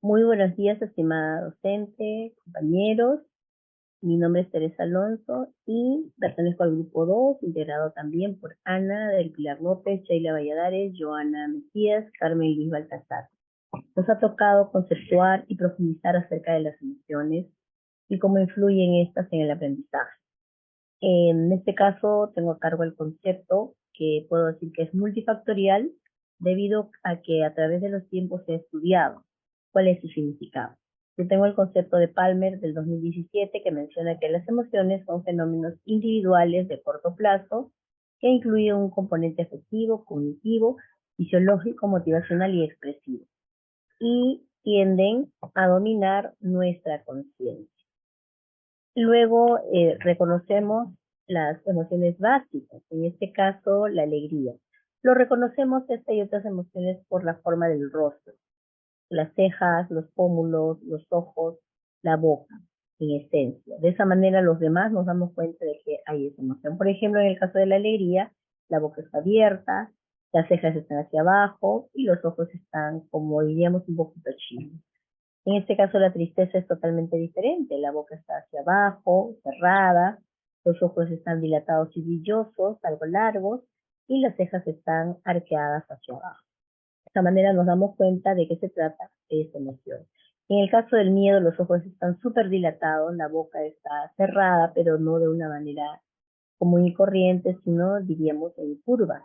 Muy buenos días, estimada docente, compañeros. Mi nombre es Teresa Alonso y pertenezco al grupo 2, integrado también por Ana del Pilar López, Sheila Valladares, Joana Mejías, Carmen Liz Baltazar. Nos ha tocado conceptuar y profundizar acerca de las emociones y cómo influyen estas en el aprendizaje. En este caso tengo a cargo el concepto que puedo decir que es multifactorial debido a que a través de los tiempos he estudiado cuál es su significado. Yo tengo el concepto de Palmer del 2017 que menciona que las emociones son fenómenos individuales de corto plazo que incluyen un componente afectivo, cognitivo, fisiológico, motivacional y expresivo y tienden a dominar nuestra conciencia. Luego reconocemos las emociones básicas, en este caso la alegría. Lo reconocemos esta y otras emociones por la forma del rostro, las cejas, los pómulos, los ojos, la boca, en esencia. De esa manera los demás nos damos cuenta de que hay esa emoción. Por ejemplo, en el caso de la alegría, la boca está abierta, las cejas están hacia abajo y los ojos están, como diríamos, un poquito chinos. En este caso la tristeza es totalmente diferente, la boca está hacia abajo, cerrada, los ojos están dilatados y brillosos, algo largos, y las cejas están arqueadas hacia abajo. De esta manera nos damos cuenta de qué se trata esta emoción. En el caso del miedo, los ojos están súper dilatados, la boca está cerrada, pero no de una manera común y corriente, sino diríamos en curva,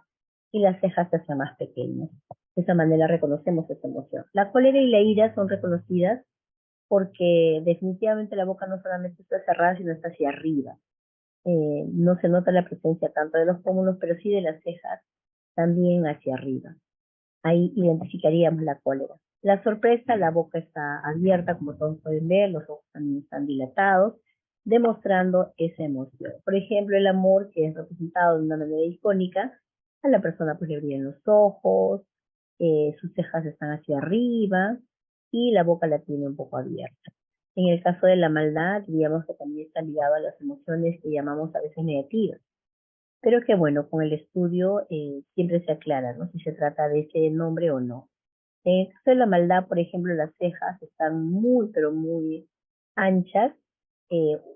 y las cejas hacia más pequeñas. De esa manera reconocemos esta emoción. La cólera y la ira son reconocidas porque definitivamente la boca no solamente está cerrada, sino está hacia arriba. No se nota la presencia tanto de los pómulos, pero sí de las cejas, también hacia arriba. Ahí identificaríamos la cólera. La sorpresa, la boca está abierta, como todos pueden ver, los ojos también están dilatados, demostrando esa emoción. Por ejemplo, el amor, que es representado de una manera icónica, a la persona pues le brillan los ojos, sus cejas están hacia arriba y la boca la tiene un poco abierta. En el caso de la maldad, diríamos que también está ligado a las emociones que llamamos a veces negativas. Pero que bueno, con el estudio siempre se aclara, ¿no? Si se trata de ese nombre o no. En el caso de la maldad, por ejemplo, las cejas están muy, pero muy anchas.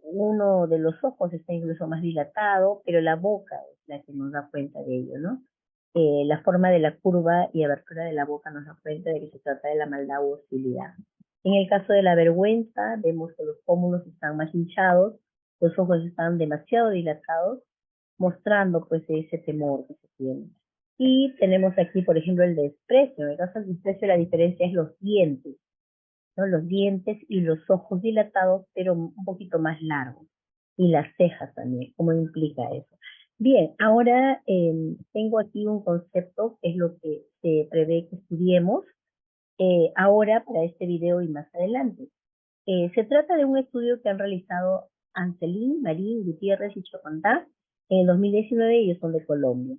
Uno de los ojos está incluso más dilatado, pero la boca es la que nos da cuenta de ello, ¿no? La forma de la curva y abertura de la boca nos da cuenta de que se trata de la maldad u hostilidad. En el caso de la vergüenza, vemos que los pómulos están más hinchados, los ojos están demasiado dilatados, mostrando pues ese temor que se tiene. Y tenemos aquí, por ejemplo, el desprecio. En el caso del desprecio, la diferencia es los dientes, ¿no? Los dientes y los ojos dilatados, pero un poquito más largos. Y las cejas también, ¿cómo implica eso? Bien, ahora tengo aquí un concepto que es lo que se prevé que estudiemos ahora para este video y más adelante. Se trata de un estudio que han realizado Ancelín, Marín, Gutiérrez y Chocontá en el 2019, ellos son de Colombia,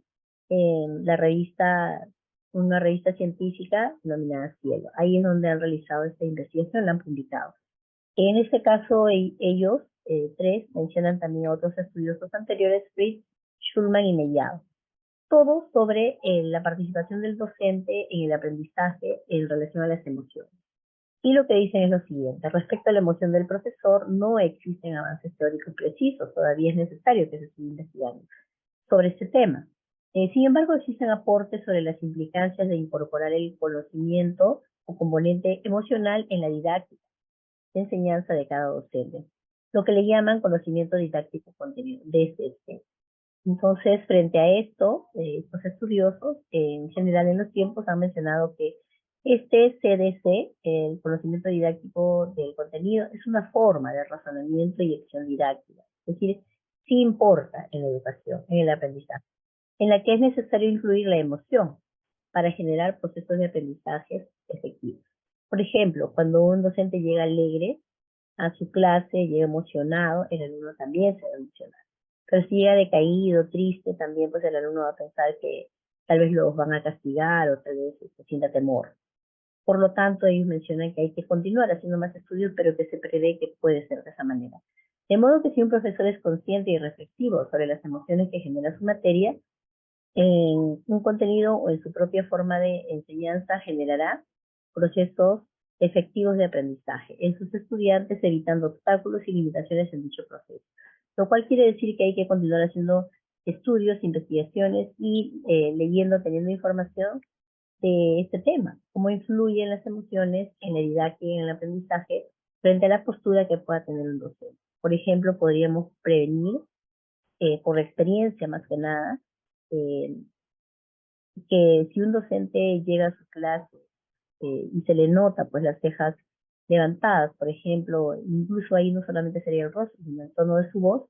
en la revista, una revista científica denominada Cielo. Ahí es donde han realizado esta investigación, la han publicado. En este caso, ellos, tres, mencionan también a otros estudiosos anteriores, Fritz, Schulman y Mellado. Todo sobre la participación del docente en el aprendizaje en relación a las emociones. Y lo que dicen es lo siguiente: respecto a la emoción del profesor, no existen avances teóricos precisos, todavía es necesario que se siga investigando sobre este tema. Sin embargo, existen aportes sobre las implicancias de incorporar el conocimiento o componente emocional en la didáctica de enseñanza de cada docente, lo que le llaman conocimiento didáctico contenido, DCC. Entonces, frente a esto, estos estudiosos, en general en los tiempos, han mencionado que este CDC, el conocimiento didáctico del contenido, es una forma de razonamiento y acción didáctica. Es decir, sí importa en la educación, en el aprendizaje, en la que es necesario incluir la emoción para generar procesos de aprendizaje efectivos. Por ejemplo, cuando un docente llega alegre a su clase, llega emocionado, el alumno también se va a emocionar. Pero si llega decaído, triste, también pues el alumno va a pensar que tal vez los van a castigar o tal vez se sienta temor. Por lo tanto, ellos mencionan que hay que continuar haciendo más estudios, pero que se prevé que puede ser de esa manera. De modo que si un profesor es consciente y reflexivo sobre las emociones que genera su materia, en un contenido o en su propia forma de enseñanza generará procesos efectivos de aprendizaje en sus estudiantes, evitando obstáculos y limitaciones en dicho proceso. Lo cual quiere decir que hay que continuar haciendo estudios, investigaciones y leyendo, teniendo información de este tema, cómo influyen las emociones en la didáctica y en el aprendizaje frente a la postura que pueda tener un docente. Por ejemplo, podríamos prevenir, por experiencia más que nada, eh, que si un docente llega a su clase y se le nota pues las cejas levantadas, por ejemplo, incluso ahí no solamente sería el rostro, sino el tono de su voz,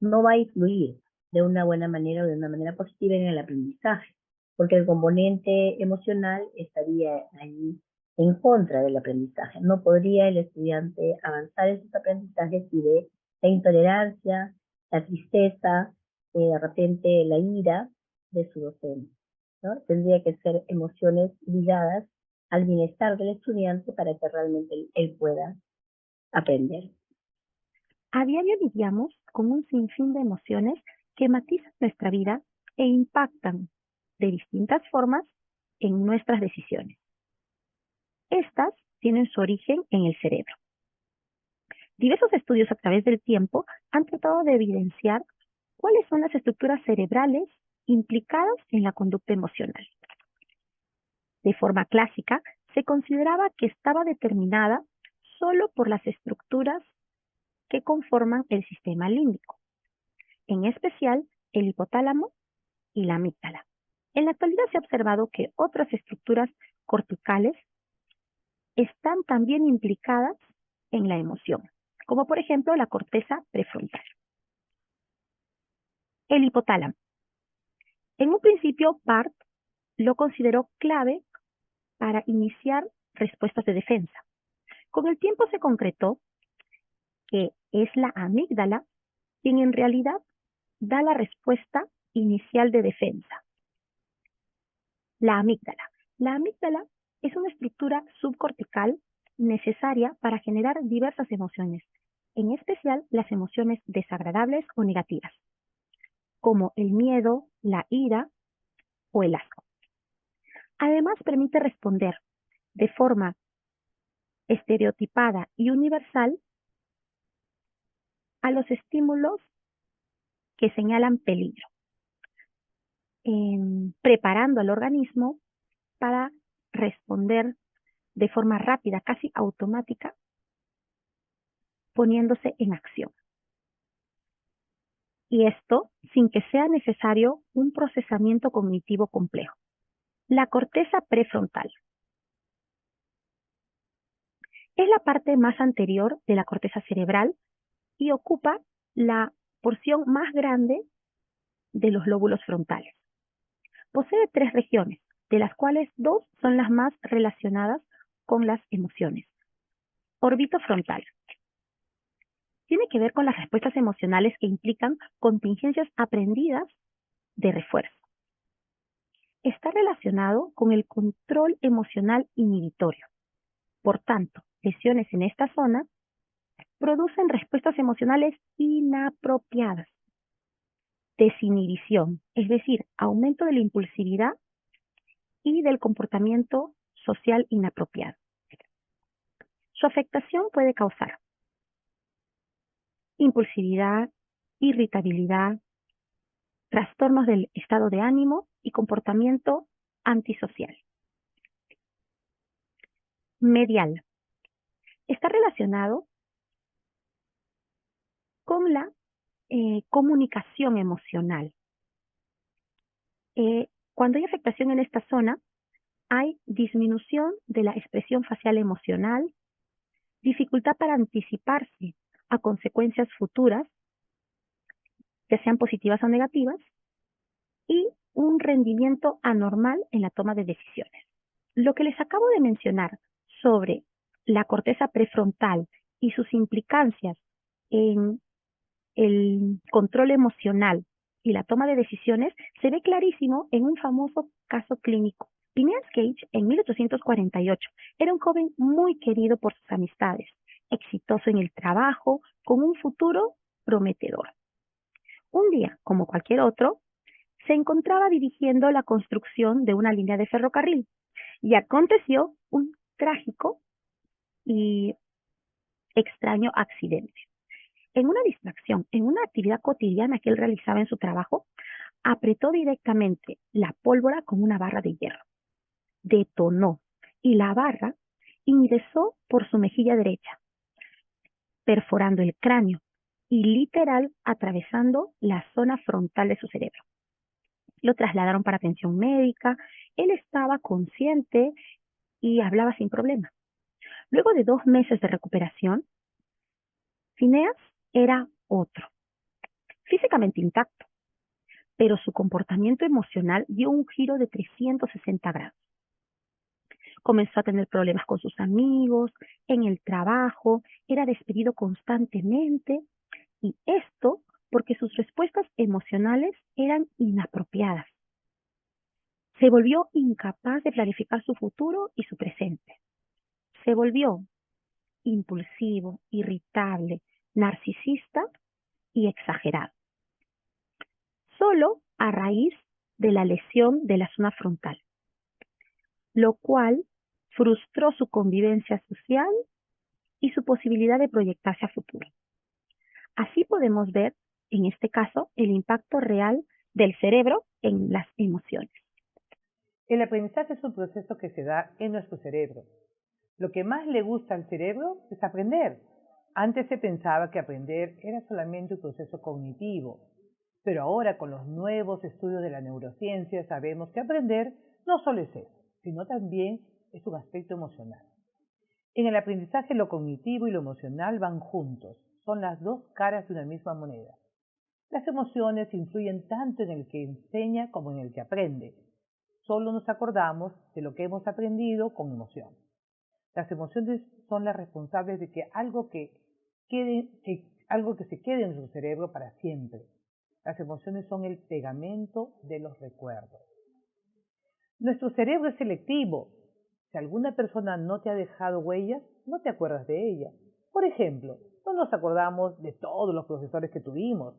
no va a influir de una buena manera o de una manera positiva en el aprendizaje, porque el componente emocional estaría ahí en contra del aprendizaje. No podría el estudiante avanzar en sus aprendizajes si ve la intolerancia, la tristeza, de repente la ira de su docente, ¿no? Tendría que ser emociones ligadas al bienestar del estudiante para que realmente él pueda aprender. A diario lidiamos con un sinfín de emociones que matizan nuestra vida e impactan de distintas formas en nuestras decisiones. Estas tienen su origen en el cerebro. Diversos estudios a través del tiempo han tratado de evidenciar cuáles son las estructuras cerebrales implicadas en la conducta emocional. De forma clásica, se consideraba que estaba determinada solo por las estructuras que conforman el sistema límbico, en especial el hipotálamo y la amígdala. En la actualidad se ha observado que otras estructuras corticales están también implicadas en la emoción, como por ejemplo la corteza prefrontal. El hipotálamo. En un principio, Barth lo consideró clave para iniciar respuestas de defensa. Con el tiempo se concretó que es la amígdala quien en realidad da la respuesta inicial de defensa. La amígdala. La amígdala es una estructura subcortical necesaria para generar diversas emociones, en especial las emociones desagradables o negativas, como el miedo, la ira o el asco. Además, permite responder de forma estereotipada y universal a los estímulos que señalan peligro, preparando al organismo para responder de forma rápida, casi automática, poniéndose en acción. Y esto sin que sea necesario un procesamiento cognitivo complejo. La corteza prefrontal es la parte más anterior de la corteza cerebral y ocupa la porción más grande de los lóbulos frontales. Posee 3 regiones, de las cuales 2 son las más relacionadas con las emociones. Órbito frontal. Tiene que ver con las respuestas emocionales que implican contingencias aprendidas de refuerzo. Está relacionado con el control emocional inhibitorio. Por tanto, lesiones en esta zona producen respuestas emocionales inapropiadas. Desinhibición, es decir, aumento de la impulsividad y del comportamiento social inapropiado. Su afectación puede causar impulsividad, irritabilidad, trastornos del estado de ánimo y comportamiento antisocial. Medial. Está relacionado con la comunicación emocional. Cuando hay afectación en esta zona, hay disminución de la expresión facial emocional, dificultad para anticiparse a consecuencias futuras, ya sean positivas o negativas, y un rendimiento anormal en la toma de decisiones. Lo que les acabo de mencionar sobre la corteza prefrontal y sus implicancias en el control emocional y la toma de decisiones se ve clarísimo en un famoso caso clínico. Phineas Gage, en 1848, era un joven muy querido por sus amistades, exitoso en el trabajo, con un futuro prometedor. Un día, como cualquier otro, se encontraba dirigiendo la construcción de una línea de ferrocarril y aconteció un trágico y extraño accidente. En una distracción, en una actividad cotidiana que él realizaba en su trabajo, apretó directamente la pólvora con una barra de hierro. Detonó y la barra ingresó por su mejilla derecha, perforando el cráneo y literal atravesando la zona frontal de su cerebro. Lo trasladaron para atención médica, él estaba consciente y hablaba sin problema. Luego de 2 meses de recuperación, Phineas era otro, físicamente intacto, pero su comportamiento emocional dio un giro de 360 grados. Comenzó a tener problemas con sus amigos, en el trabajo, era despedido constantemente y esto porque sus respuestas emocionales eran inapropiadas. Se volvió incapaz de planificar su futuro y su presente. Se volvió impulsivo, irritable, narcisista y exagerado, solo a raíz de la lesión de la zona frontal, lo cual frustró su convivencia social y su posibilidad de proyectarse a futuro. Así podemos ver, en este caso, el impacto real del cerebro en las emociones. El aprendizaje es un proceso que se da en nuestro cerebro. Lo que más le gusta al cerebro es aprender. Antes se pensaba que aprender era solamente un proceso cognitivo, pero ahora con los nuevos estudios de la neurociencia sabemos que aprender no solo es eso, sino también es un aspecto emocional. En el aprendizaje lo cognitivo y lo emocional van juntos, son las dos caras de una misma moneda. Las emociones influyen tanto en el que enseña como en el que aprende. Solo nos acordamos de lo que hemos aprendido con emoción. Las emociones son las responsables de que algo que se quede en su cerebro para siempre. Las emociones son el pegamento de los recuerdos. Nuestro cerebro es selectivo. Si alguna persona no te ha dejado huellas, no te acuerdas de ella. Por ejemplo, no nos acordamos de todos los profesores que tuvimos,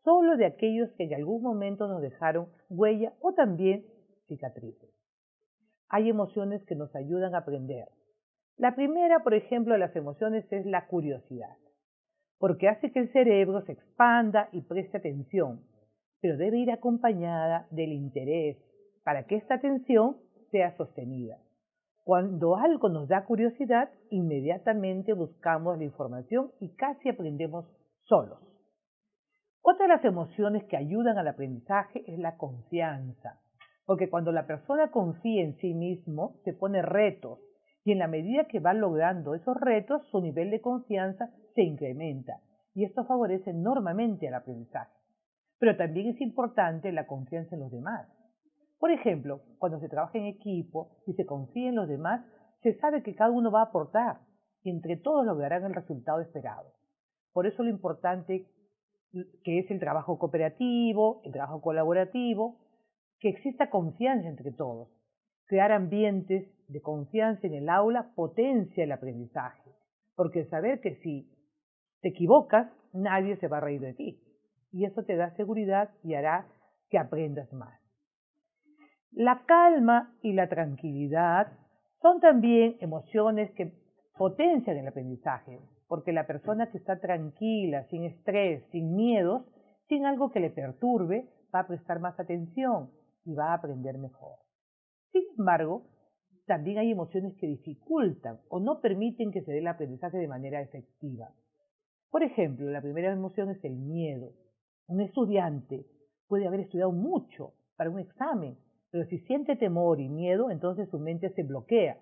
solo de aquellos que en algún momento nos dejaron huella o también cicatrices. Hay emociones que nos ayudan a aprender. La primera, por ejemplo, de las emociones es la curiosidad, porque hace que el cerebro se expanda y preste atención, pero debe ir acompañada del interés para que esta atención sea sostenida. Cuando algo nos da curiosidad, inmediatamente buscamos la información y casi aprendemos solos. Otra de las emociones que ayudan al aprendizaje es la confianza, porque cuando la persona confía en sí mismo, se pone retos y en la medida que va logrando esos retos, su nivel de confianza se incrementa y esto favorece enormemente al aprendizaje. Pero también es importante la confianza en los demás. Por ejemplo, cuando se trabaja en equipo y se confía en los demás, se sabe que cada uno va a aportar y entre todos lograrán el resultado esperado. Por eso lo importante que es el trabajo cooperativo, el trabajo colaborativo, que exista confianza entre todos. Crear ambientes de confianza en el aula potencia el aprendizaje, porque saber que si te equivocas, nadie se va a reír de ti. Y eso te da seguridad y hará que aprendas más. La calma y la tranquilidad son también emociones que potencian el aprendizaje, porque la persona que está tranquila, sin estrés, sin miedos, sin algo que le perturbe, va a prestar más atención y va a aprender mejor. Sin embargo, también hay emociones que dificultan o no permiten que se dé el aprendizaje de manera efectiva. Por ejemplo, la primera emoción es el miedo. Un estudiante puede haber estudiado mucho para un examen, pero si siente temor y miedo, entonces su mente se bloquea.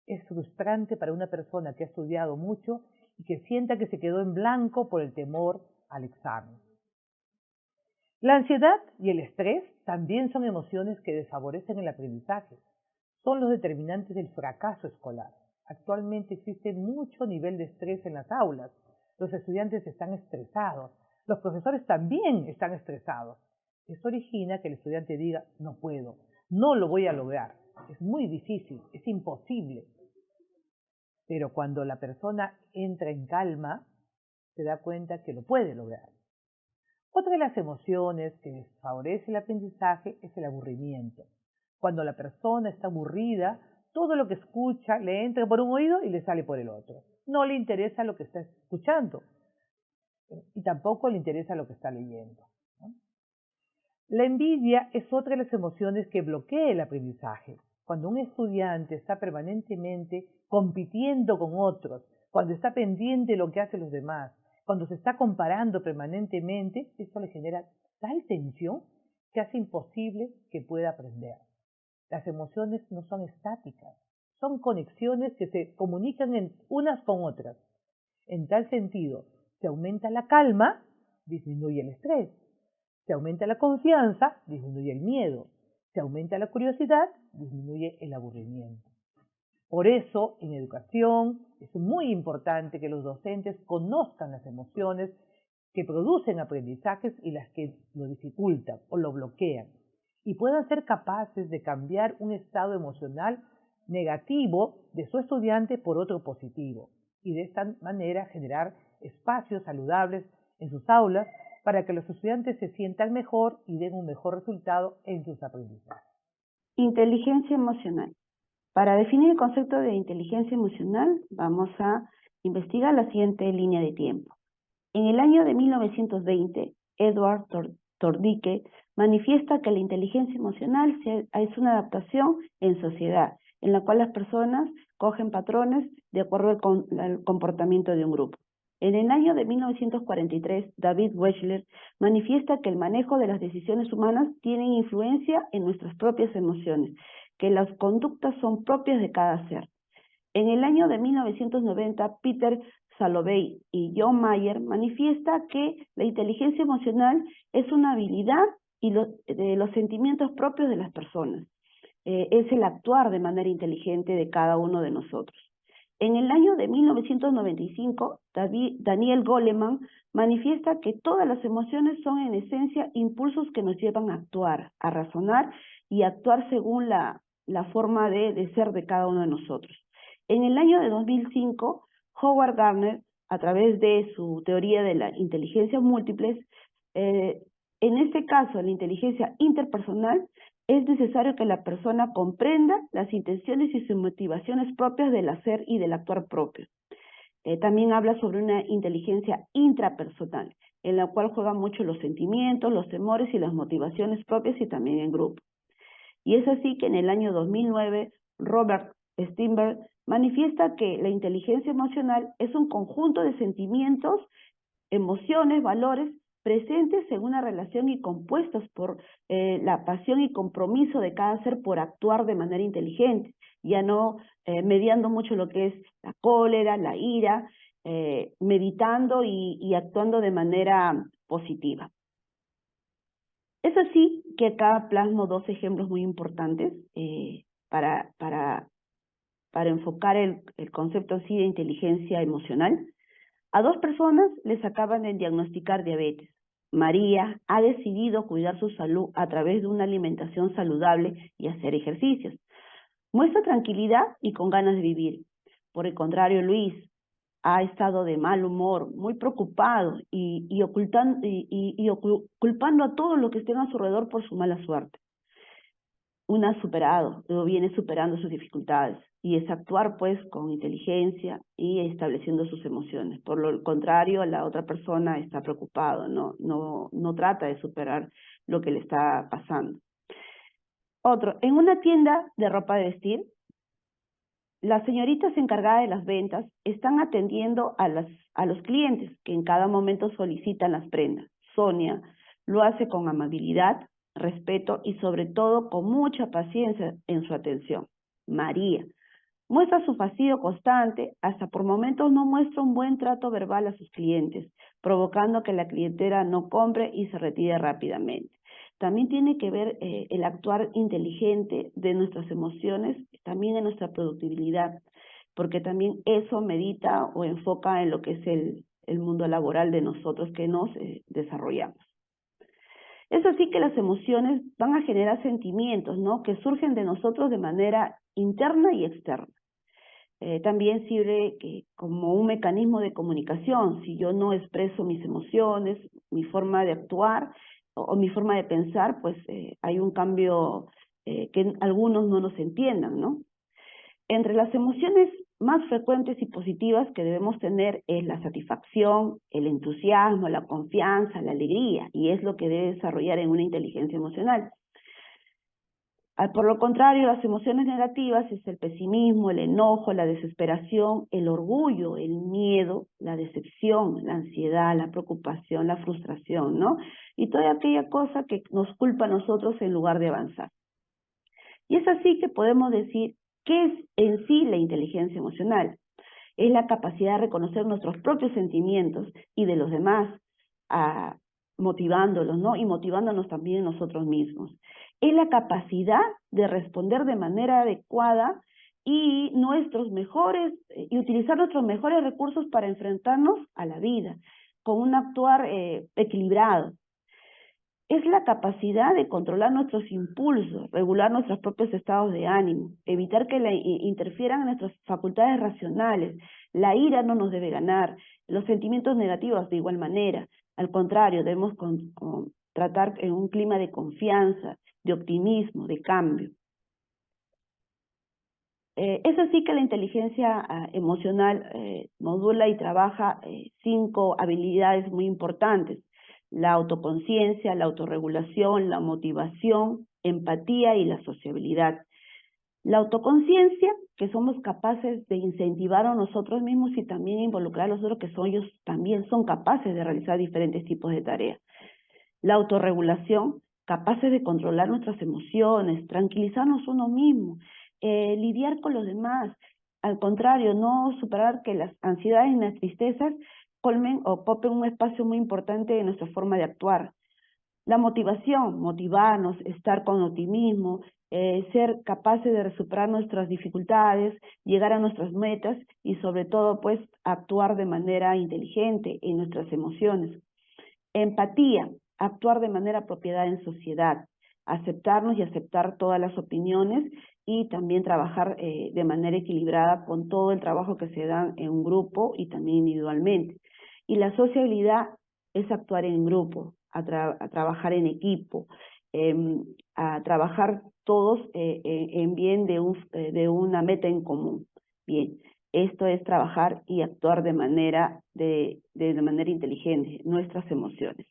Es frustrante para una persona que ha estudiado mucho y que sienta que se quedó en blanco por el temor al examen. La ansiedad y el estrés también son emociones que desfavorecen el aprendizaje. Son los determinantes del fracaso escolar. Actualmente existe mucho nivel de estrés en las aulas. Los estudiantes están estresados. Los profesores también están estresados. Esto origina que el estudiante diga, no puedo, no lo voy a lograr. Es muy difícil, es imposible. Pero cuando la persona entra en calma, se da cuenta que lo puede lograr. Otra de las emociones que desfavorece el aprendizaje es el aburrimiento. Cuando la persona está aburrida, todo lo que escucha le entra por un oído y le sale por el otro. No le interesa lo que está escuchando y tampoco le interesa lo que está leyendo, ¿no? La envidia es otra de las emociones que bloquea el aprendizaje. Cuando un estudiante está permanentemente compitiendo con otros, cuando está pendiente de lo que hacen los demás, cuando se está comparando permanentemente, esto le genera tal tensión que hace imposible que pueda aprender. Las emociones no son estáticas, son conexiones que se comunican unas con otras. En tal sentido, se aumenta la calma, disminuye el estrés. Se aumenta la confianza, disminuye el miedo. Se aumenta la curiosidad, disminuye el aburrimiento. Por eso, en educación, es muy importante que los docentes conozcan las emociones que producen aprendizajes y las que lo dificultan o lo bloquean, y puedan ser capaces de cambiar un estado emocional negativo de su estudiante por otro positivo, y de esta manera generar espacios saludables en sus aulas para que los estudiantes se sientan mejor y den un mejor resultado en sus aprendizajes. Inteligencia emocional. Para definir el concepto de inteligencia emocional, vamos a investigar la siguiente línea de tiempo. En el año de 1920, Edward Tordique manifiesta que la inteligencia emocional es una adaptación en sociedad, en la cual las personas cogen patrones de acuerdo al comportamiento de un grupo. En el año de 1943, David Wechsler manifiesta que el manejo de las decisiones humanas tiene influencia en nuestras propias emociones, que las conductas son propias de cada ser. En el año de 1990, Peter Salovey y John Mayer manifiesta que la inteligencia emocional es una habilidad y de los sentimientos propios de las personas. Es el actuar de manera inteligente de cada uno de nosotros. En el año de 1995, Daniel Goleman manifiesta que todas las emociones son en esencia impulsos que nos llevan a actuar, a razonar y a actuar según la forma de ser de cada uno de nosotros. En el año de 2005, Howard Gardner, a través de su teoría de la inteligencia múltiples, en este caso, la inteligencia interpersonal, es necesario que la persona comprenda las intenciones y sus motivaciones propias del hacer y del actuar propio. También habla sobre una inteligencia intrapersonal, en la cual juegan mucho los sentimientos, los temores y las motivaciones propias y también en grupo. Y es así que en el año 2009, Robert Steinberg manifiesta que la inteligencia emocional es un conjunto de sentimientos, emociones, valores presentes en una relación y compuestos por la pasión y compromiso de cada ser por actuar de manera inteligente, ya no mediando mucho lo que es la cólera, la ira, meditando y actuando de manera positiva. Es así que acá plasmo dos ejemplos muy importantes para enfocar el concepto así de inteligencia emocional. A dos personas les acaban de diagnosticar diabetes. María ha decidido cuidar su salud a través de una alimentación saludable y hacer ejercicios. Muestra tranquilidad y con ganas de vivir. Por el contrario, Luis ha estado de mal humor, muy preocupado y culpando a todo lo que estén a su alrededor por su mala suerte. Una ha superado, o viene superando sus dificultades, y es actuar pues con inteligencia y estableciendo sus emociones. Por lo contrario, la otra persona está preocupado, no trata de superar lo que le está pasando. Otro, en una tienda de ropa de vestir, las señoritas encargadas de las ventas están atendiendo a los clientes que en cada momento solicitan las prendas. Sonia lo hace con amabilidad, respeto y sobre todo con mucha paciencia en su atención. María muestra su fastidio constante, hasta por momentos no muestra un buen trato verbal a sus clientes, provocando que la clientela no compre y se retire rápidamente. También tiene que ver el actuar inteligente de nuestras emociones, también en nuestra productividad, porque también eso medita o enfoca en lo que es el mundo laboral de nosotros que nos desarrollamos. Es así que las emociones van a generar sentimientos, ¿no?, que surgen de nosotros de manera interna y externa. También sirve como un mecanismo de comunicación. Si yo no expreso mis emociones, mi forma de actuar o mi forma de pensar, pues hay un cambio que algunos no nos entiendan, ¿no? Entre las emociones más frecuentes y positivas que debemos tener es la satisfacción, el entusiasmo, la confianza, la alegría, y es lo que debe desarrollar en una inteligencia emocional. Por lo contrario, las emociones negativas es el pesimismo, el enojo, la desesperación, el orgullo, el miedo, la decepción, la ansiedad, la preocupación, la frustración, ¿no? Y toda aquella cosa que nos culpa a nosotros en lugar de avanzar. Y es así que podemos decir, ¿qué es en sí la inteligencia emocional? Es la capacidad de reconocer nuestros propios sentimientos y de los demás, motivándolos, ¿no? Y motivándonos también nosotros mismos. Es la capacidad de responder de manera adecuada y utilizar nuestros mejores recursos para enfrentarnos a la vida, con un actuar equilibrado. Es la capacidad de controlar nuestros impulsos, regular nuestros propios estados de ánimo, evitar que interfieran en nuestras facultades racionales. La ira no nos debe ganar, los sentimientos negativos de igual manera. Al contrario, debemos tratar en un clima de confianza, de optimismo, de cambio. Es así que la inteligencia emocional modula y trabaja 5 habilidades muy importantes: la autoconciencia, la autorregulación, la motivación, empatía y la sociabilidad. La autoconciencia, que somos capaces de incentivar a nosotros mismos y también involucrar a los otros, que ellos también son capaces de realizar diferentes tipos de tareas. La autorregulación, capaces de controlar nuestras emociones, tranquilizarnos uno mismo, lidiar con los demás. Al contrario, no superar que las ansiedades y las tristezas colmen o ocupen un espacio muy importante en nuestra forma de actuar. La motivación, motivarnos, estar con optimismo, ser capaces de superar nuestras dificultades, llegar a nuestras metas y sobre todo pues actuar de manera inteligente en nuestras emociones. Empatía, actuar de manera apropiada en sociedad, aceptarnos y aceptar todas las opiniones y también trabajar de manera equilibrada con todo el trabajo que se da en un grupo y también individualmente. Y la sociabilidad es actuar en grupo, a trabajar en equipo, a trabajar todos en bien de una meta en común. Bien, esto es trabajar y actuar de manera inteligente nuestras emociones.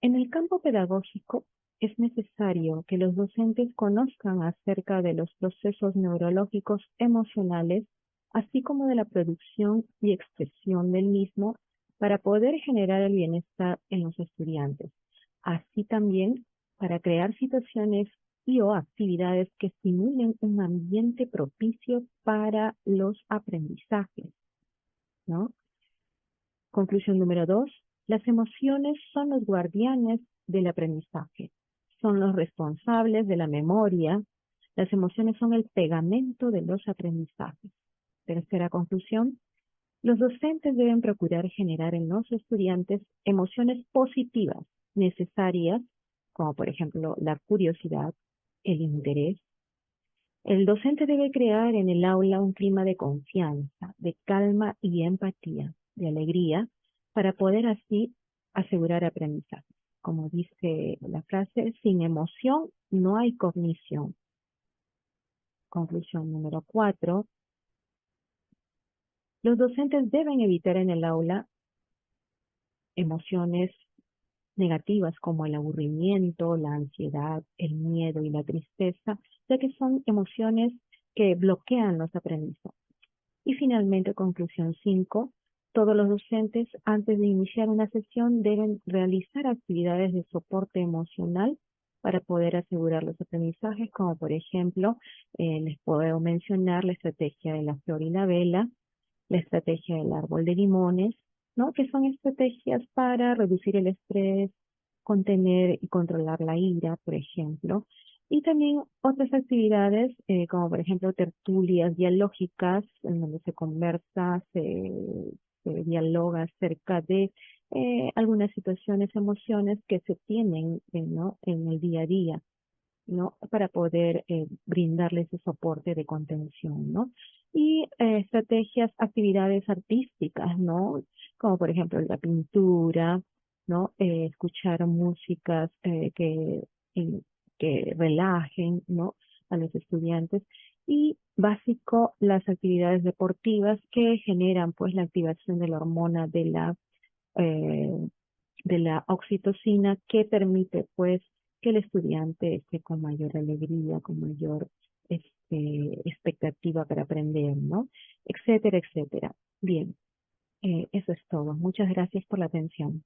En el campo pedagógico, es necesario que los docentes conozcan acerca de los procesos neurológicos emocionales, así como de la producción y expresión del mismo, para poder generar el bienestar en los estudiantes. Así también para crear situaciones o actividades que estimulen un ambiente propicio para los aprendizajes, ¿no? Conclusión número 2. Las emociones son los guardianes del aprendizaje. Son los responsables de la memoria. Las emociones son el pegamento de los aprendizajes. Tercera conclusión. Los docentes deben procurar generar en los estudiantes emociones positivas necesarias, como por ejemplo la curiosidad, el interés. El docente debe crear en el aula un clima de confianza, de calma y empatía, de alegría, para poder así asegurar aprendizaje. Como dice la frase, sin emoción no hay cognición. Conclusión número 4. Los docentes deben evitar en el aula emociones negativas como el aburrimiento, la ansiedad, el miedo y la tristeza, ya que son emociones que bloquean los aprendizajes. Y finalmente, conclusión 5, todos los docentes antes de iniciar una sesión deben realizar actividades de soporte emocional para poder asegurar los aprendizajes, como por ejemplo, les puedo mencionar la estrategia de la flor y la vela, la estrategia del árbol de limones, ¿no? Que son estrategias para reducir el estrés, contener y controlar la ira, por ejemplo. Y también otras actividades, como por ejemplo tertulias dialógicas, en donde se conversa, se dialoga acerca de algunas situaciones, emociones que se tienen ¿no? en el día a día, ¿no? Para poder brindarles ese soporte de contención, ¿no? Y estrategias, actividades artísticas, ¿no? Como por ejemplo la pintura, ¿no? Escuchar músicas que relajen, ¿no? A los estudiantes y básico las actividades deportivas que generan pues la activación de la hormona eh, de la oxitocina que permite pues que el estudiante esté con mayor alegría, con mayor expectativa para aprender, ¿no? Etcétera, etcétera. Bien, eso es todo. Muchas gracias por la atención.